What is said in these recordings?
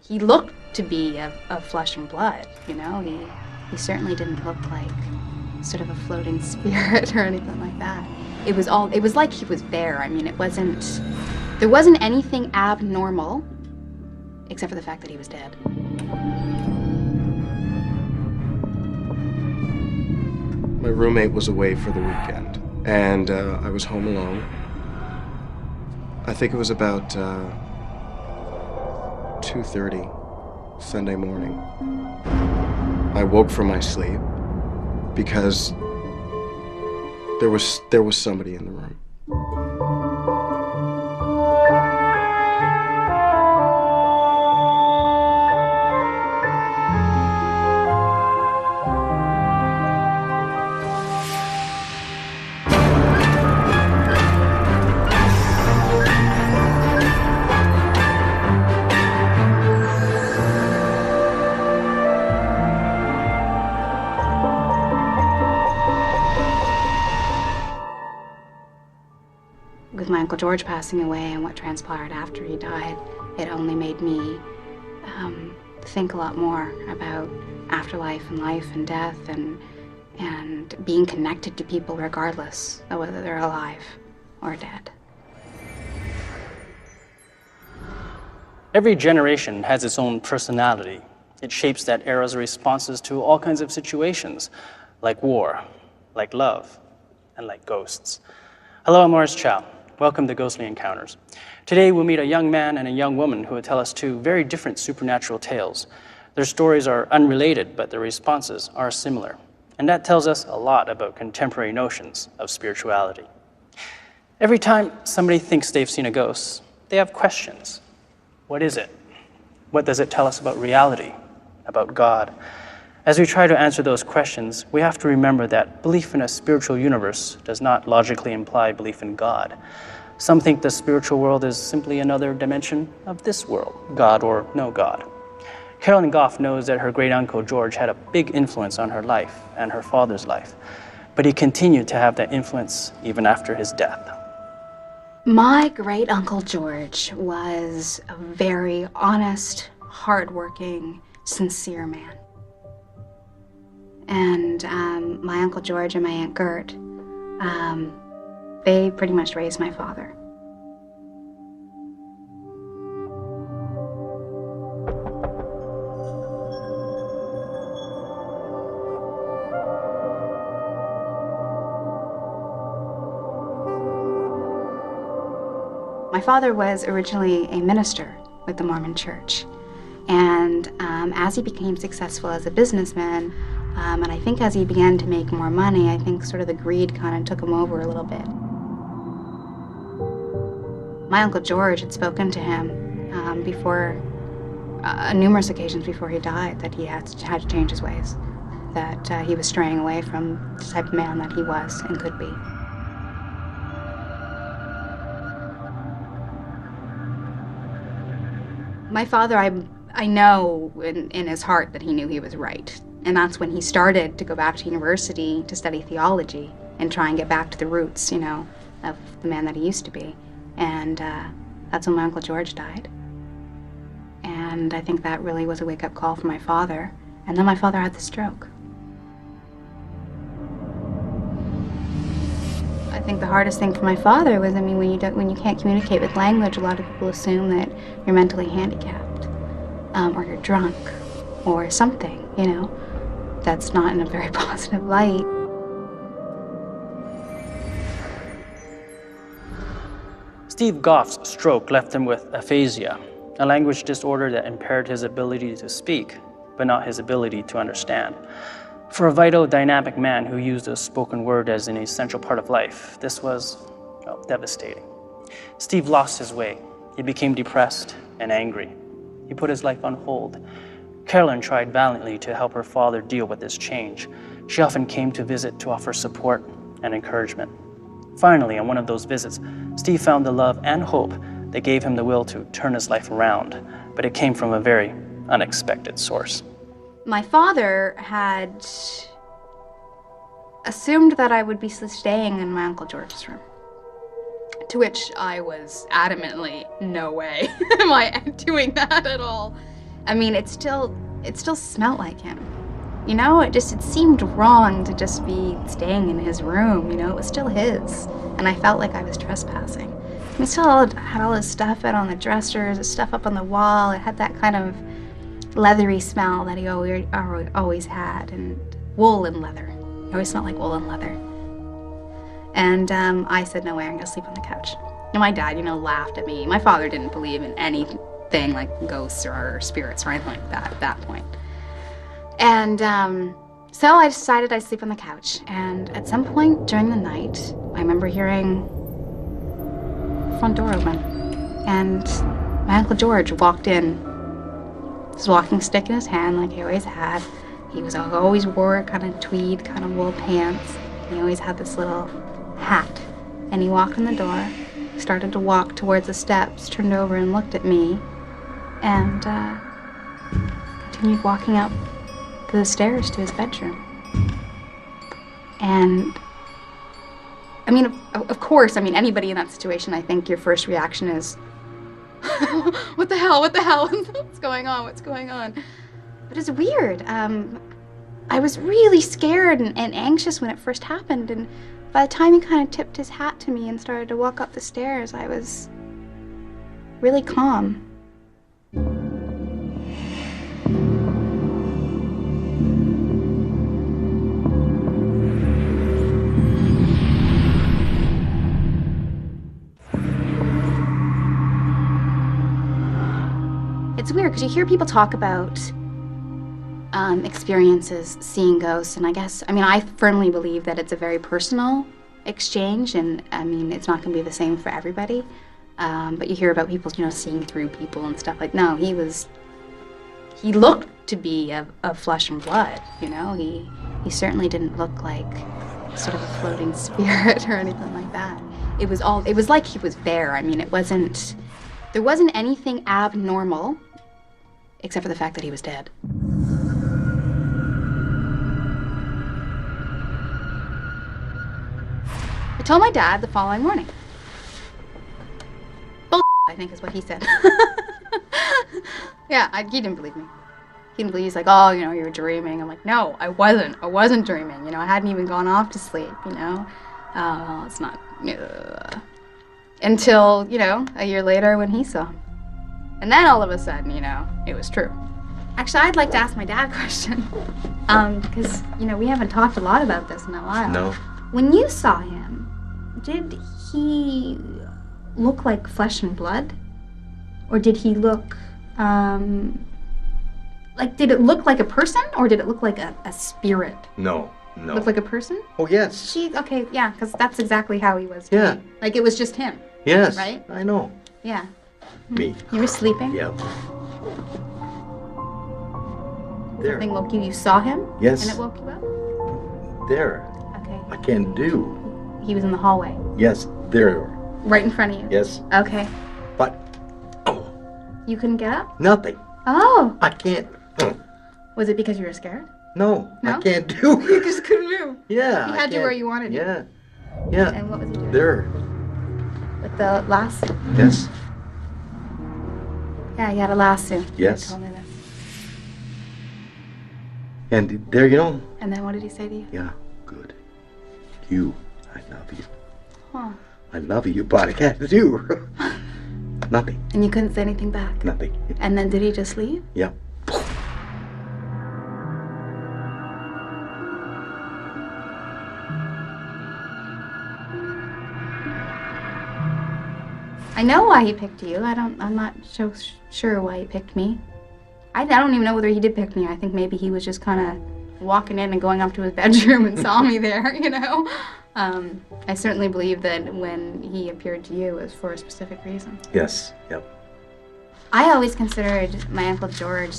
he looked to be of flesh and blood, you know? He certainly didn't look like sort of a floating spirit or anything like that. It was like he was there. I mean, there wasn't anything abnormal, except for the fact that he was dead. My roommate was away for the weekend, and I was home alone. I think it was about 2:30 Sunday morning. I woke from my sleep because there was somebody in the room. With my Uncle George passing away and what transpired after he died, it only made me think a lot more about afterlife and life and death and being connected to people regardless of whether they're alive or dead. Every generation has its own personality. It shapes that era's responses to all kinds of situations, like war, like love, and like ghosts. Hello, I'm Morris Chow. Welcome to Ghostly Encounters. Today we'll meet a young man and a young woman who will tell us two very different supernatural tales. Their stories are unrelated, but their responses are similar. And that tells us a lot about contemporary notions of spirituality. Every time somebody thinks they've seen a ghost, they have questions. What is it? What does it tell us about reality, about God? As we try to answer those questions, we have to remember that belief in a spiritual universe does not logically imply belief in God. Some think the spiritual world is simply another dimension of this world, God or no God. Carolyn Goff knows that her great-uncle George had a big influence on her life and her father's life, but he continued to have that influence even after his death. My great-uncle George was a very honest, hardworking, sincere man. And my Uncle George and my Aunt Gert, they pretty much raised my father. My father was originally a minister with the Mormon Church. And as he became successful as a businessman, and I think as he began to make more money, I think sort of the greed kind of took him over a little bit. My Uncle George had spoken to him before, numerous occasions before he died, that he had to change his ways, that he was straying away from the type of man that he was and could be. My father, I know in his heart that he knew he was right. And that's when he started to go back to university to study theology and try and get back to the roots, you know, of the man that he used to be. And that's when my Uncle George died. And I think that really was a wake-up call for my father. And then my father had the stroke. I think the hardest thing for my father was, I mean, when you can't communicate with language, a lot of people assume that you're mentally handicapped, or you're drunk, or something, you know. That's not in a very positive light. Steve Goff's stroke left him with aphasia, a language disorder that impaired his ability to speak, but not his ability to understand. For a vital, dynamic man who used the spoken word as an essential part of life, this was, well, devastating. Steve lost his way. He became depressed and angry. He put his life on hold. Carolyn tried valiantly to help her father deal with this change. She often came to visit to offer support and encouragement. Finally, on one of those visits, Steve found the love and hope that gave him the will to turn his life around, but it came from a very unexpected source. My father had assumed that I would be staying in my Uncle George's room, to which I was adamantly, no way am I doing that at all. I mean, it still smelled like him. You know, it seemed wrong to just be staying in his room, you know, it was still his. And I felt like I was trespassing. He still had all his stuff out on the dressers, his stuff up on the wall. It had that kind of leathery smell that he always had, and wool and leather. He always smelled like wool and leather. And I said, no way, I'm gonna sleep on the couch. And my dad, you know, laughed at me. My father didn't believe in anything like ghosts or spirits or anything like that at that point. And so I decided I'd sleep on the couch. And at some point during the night, I remember hearing the front door open. And my Uncle George walked in, his walking stick in his hand like he always had. He always wore kind of tweed, kind of wool pants. He always had this little hat. And he walked in the door, started to walk towards the steps, turned over and looked at me, and continued walking up the stairs to his bedroom. And I mean, of course, I mean, anybody in that situation, I think your first reaction is, what the hell, what's going on? But it's weird. I was really scared and anxious when it first happened, and by the time he kind of tipped his hat to me and started to walk up the stairs, I was really calm. It's weird because you hear people talk about experiences seeing ghosts, and I firmly believe that it's a very personal exchange, and I mean, it's not going to be the same for everybody. But you hear about people, you know, seeing through people and stuff like. No, he looked to be of flesh and blood. You know, he certainly didn't look like sort of a floating spirit or anything like that. It was like he was there. I mean, there wasn't anything abnormal, except for the fact that he was dead. I told my dad the following morning. Bull, I think is what he said. Yeah, he didn't believe me. He didn't believe. He's like, oh, you know, you're dreaming. I'm like, no, I wasn't dreaming. You know, I hadn't even gone off to sleep, you know. Well, it's not. Until, you know, a year later when he saw him. And then all of a sudden, you know, it was true. Actually, I'd like to ask my dad a question. Because, you know, we haven't talked a lot about this in a while. No. When you saw him, did he look like flesh and blood? Or did he look, did it look like a person? Or did it look like a spirit? No. Look like a person? Oh, yes. Okay, yeah, because that's exactly how he was. Yeah. Like, it was just him. Yes. Right? I know. Yeah. Me. You were sleeping? Yeah. There. Something woke you? You saw him? Yes. And it woke you up? There. Okay. I can't do. He was in the hallway? Yes, there. Right in front of you? Yes. Okay. But, oh. You couldn't get up? Nothing. Oh. I can't. Was it because you were scared? No, No? I can't do. You just couldn't move? Yeah. You had to where you wanted to? Yeah. Yeah. And what was he doing? There. With the lasso? Yes. Yeah, he had a lasso. Yes. You told me that. And there, you know. And then what did he say to you? Yeah, good. You, I love you. Huh. I love you, but I can't do. Nothing. And you couldn't say anything back? Nothing. And then did he just leave? Yeah. I know why he picked you. I'm not so sure why he picked me. I don't even know whether he did pick me. I think maybe he was just kind of walking in and going up to his bedroom and saw me there, you know? I certainly believe that when he appeared to you, it was for a specific reason. Yes. Yep. I always considered my Uncle George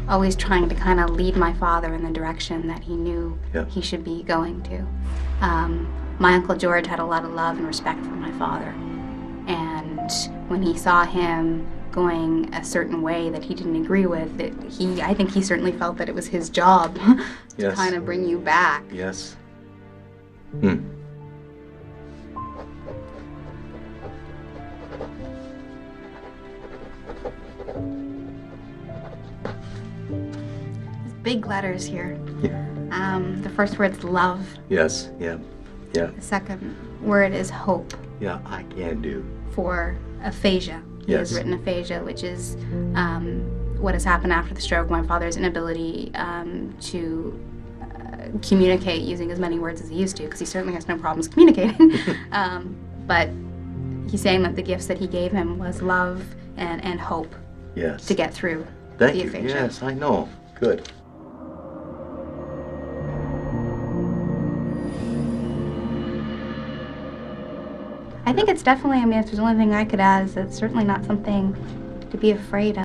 always trying to kind of lead my father in the direction that he knew he should be going to. My Uncle George had a lot of love and respect for my father. And when he saw him going a certain way that he didn't agree with, I think he certainly felt that it was his job to kind of bring you back. Yes. big letters here. Yeah. The first word's love. Yes, yeah, yeah, The second word is hope yeah, I can do. for aphasia. He has Yes. written aphasia, which is what has happened after the stroke. My father's inability to communicate using as many words as he used to, because he certainly has no problems communicating. But he's saying that the gifts that he gave him was love and hope Yes. to get through Thank the you. aphasia. Yes, I know. Good. I think it's definitely, I mean, if there's only thing I could add, is it's certainly not something to be afraid of.